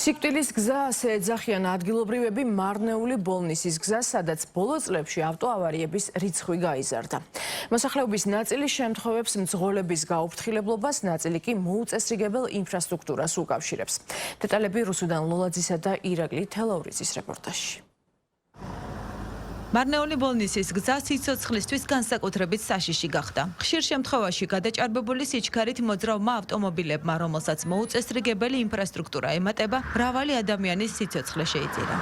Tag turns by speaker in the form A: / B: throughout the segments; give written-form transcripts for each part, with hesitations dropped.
A: სიკვდილის გზა ასე ეძახიან ადგილობრივები მარნეული ბოლნისის გზა, სადაც ბოლო წლებში ავტოავარიების რიცხვი გაიზარდა. მოსახლეობის ნაწილი შემთხვევებს მძღოლების გაუფრთხილებლობას, ნაწილი კი მოუწესრიგებელ ინფრასტრუქტურას უკავშირებს. დეტალები რუსუდან ლოლაძისა და ირაკლი თელაურიძის რეპორტაჟში.
B: მარნეული ბოლნისის გზა სიცოცხლისთვის განსაკუთრებით საშიში გახდა. ხშირ შემთხვევაში გადაჭარბებული სიჩქარით მოძრავმა ავტომობილებმა, რომელსაც მოუწესრიგებელი ინფრასტრუქტურა ემატება, მრავალი ადამიანის სიცოცხლე შეიწირა.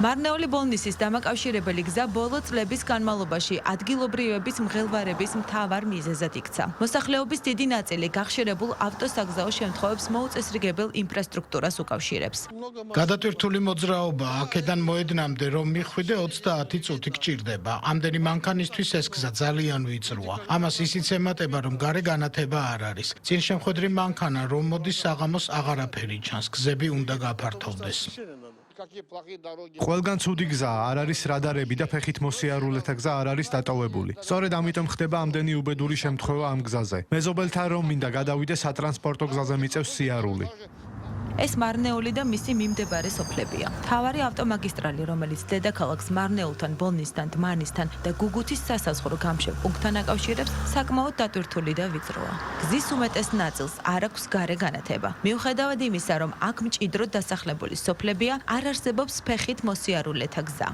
B: მარნეული ბოლნისის დამაკავშირებელი გზა ბოლო წლების განმავლობაში ადგილობრივების მღელვარების მთავარ მიზეზად იქცა. მოსახლეობის დიდი ნაწილი გახშირებულ ავტოსაგზაო შემთხვევებს მოუწესრიგებელ ინფრასტრუქტურას უკავშირებს.
C: გადატვირთული მოძრაობა აქედან მოედნამდე რომ მიხვიდე 30 წუთი გჭირდება. ამდენი მანქანისთვის ეს გზა ძალიან ვიწროა. ამას ისიც ემატება, რომ გარე განათება არ არის. წინ შემხვედრი მანქანა რომ მოდის საღამოს აღარაფერი ჩანს. გზები უნდა გაფართოვდეს.
D: ყველგან ცუდი გზა არ არის რადარები და ფეხით მოსიარულეთა გზა არ არის დატოვებული. სწორედ ამიტომ ხდება ამდენი უბედური შემთხვევა ამ გზაზე. მეზობელთა რომ მინდა გადავიდეს სატრანსპორტო გზაზე მიწევს სიარული.
B: ეს მარნეული და მისი მიმდებარე სოფლებია. მთავარი ავტომაგისტრალი, რომელიც დედაქალაქს მარნეულთან, ბოლნისთან, დმანისთან და გუგუთის სასაზღვრო გამშევ პუნქტთან აკავშირებს, საკმაოდ დატვირთული და ვიწროა. გზის უმეტეს ნაწილს არ აქვს გარე განათება. მიუხედავად იმისა, რომ აქ მჭიდროდ დასახლებული სოფლებია, არ არსებობს ფეხით მოსიარულეთა გზა.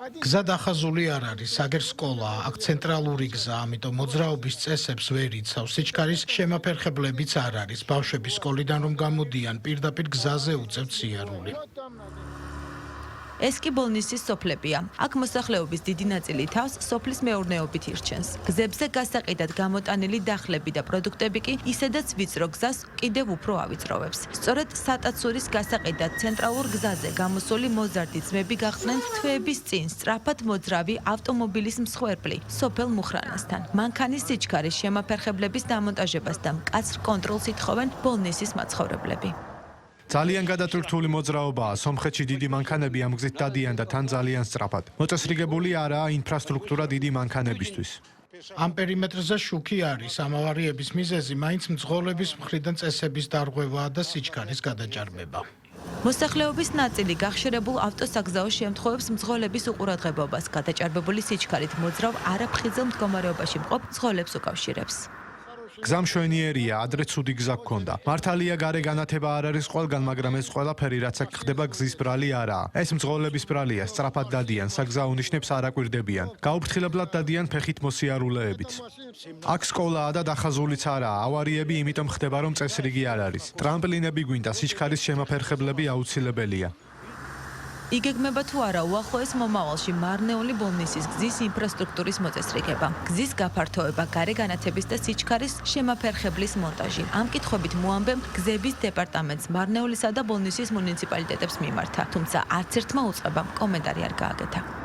C: გზა დახაზული არ არის, აგერ სკოლაა, აქ ცენტრალური გზა, ამიტომ მოძრაობის წესებს ვერ იცავს. სიჩქარის შემაფერხებლებიც არ არის. ბავშვები სკოლიდან რომ გამოდიან, პირდაპირ გზაზე უწევთ სიარული.
B: ეს კი ბოლნისის სოფლებია. აქ მოსახლეობის დიდი ნაწილი თავს სოფლის მეურნეობით ირჩენს. გზებზე გასაყიდად გამოტანილი დახლები და პროდუქტები კი ისედაც ვიწრო გზას კიდევ უფრო ავიწროვებს. სწორედ სატაცურის გასაყიდად ცენტრალურ გზაზე გამოსული მოზარდი ძმები გახდნენ თვეების წინ სწრაფად მოძრავი ავტომობილის მსხვერპლი სოფელ მუხრანასთან. მანქანის სიჩქარის შემაფერხებლების დამონტაჟებას და მკაცრ კონტროლს ითხოვენ ბოლნისის მაცხოვრებლები.
D: ძალიან გადატვირთული მოძრაობაა. სომხეთში დიდი მანქანები ამ გზით დადიან და თან ძალიან სწრაფად. მოწესრიგებული არაა ინფრასტრუქტურა დიდი მანქანებისთვის.
C: ამ პერიმეტრზე შუქი არის. ამ ავარიების მიზეზი მაინც მძღოლების მხრიდან წესების დარღვევაა და სიჩქარის გადაჭარბება.
B: მოსახლეობის ნაწილი გახშირებულ ავტოსაგზაო შემთხვევებს მძღოლების უყურადღებობას, გადაჭარბებული სიჩქარით მოძრავ არაფხიზელ მდგომარეობაში მყოფ მძღოლებს უკავშირებს.
D: გზა მშვენიერია, ადრე ცუდი გზა გქონდა. მართალია გარე განათება არ არის ყველგან, მაგრამ ეს ყველაფერი რაც აქ ხდება გზის ბრალი არაა. ეს მძღოლების ბრალია, სწრაფად დადიან, საგზაო ნიშნებს არ აკვირდებიან. გაუფრთხილებლად დადიან ფეხით მოსიარულეებით. აქ სკოლაა და დახაზულიც არაა. ავარიები იმიტომ ხდება, რომ წესრიგი არ არის. ტრამპლინები გვინდა, სიჩქარის შემაფერხებლები აუცილებელია.
B: იგეგმება თუ არა უახლოეს მომავალში მარნეული ბოლნისის გზის ინფრასტრუქტურის მოწესრიგება, გზის გაფართოება, გარე განათების და სიჩქარის შემაფერხებლის მონტაჟი. ამ კითხვებით მოამბემ გზების დეპარტამენტს მარნეულისა და ბოლნისის მუნიციპალიტეტებს მიმართა, თუმცა არც ერთმა უწყებამ კომენტარი არ გააკეთა.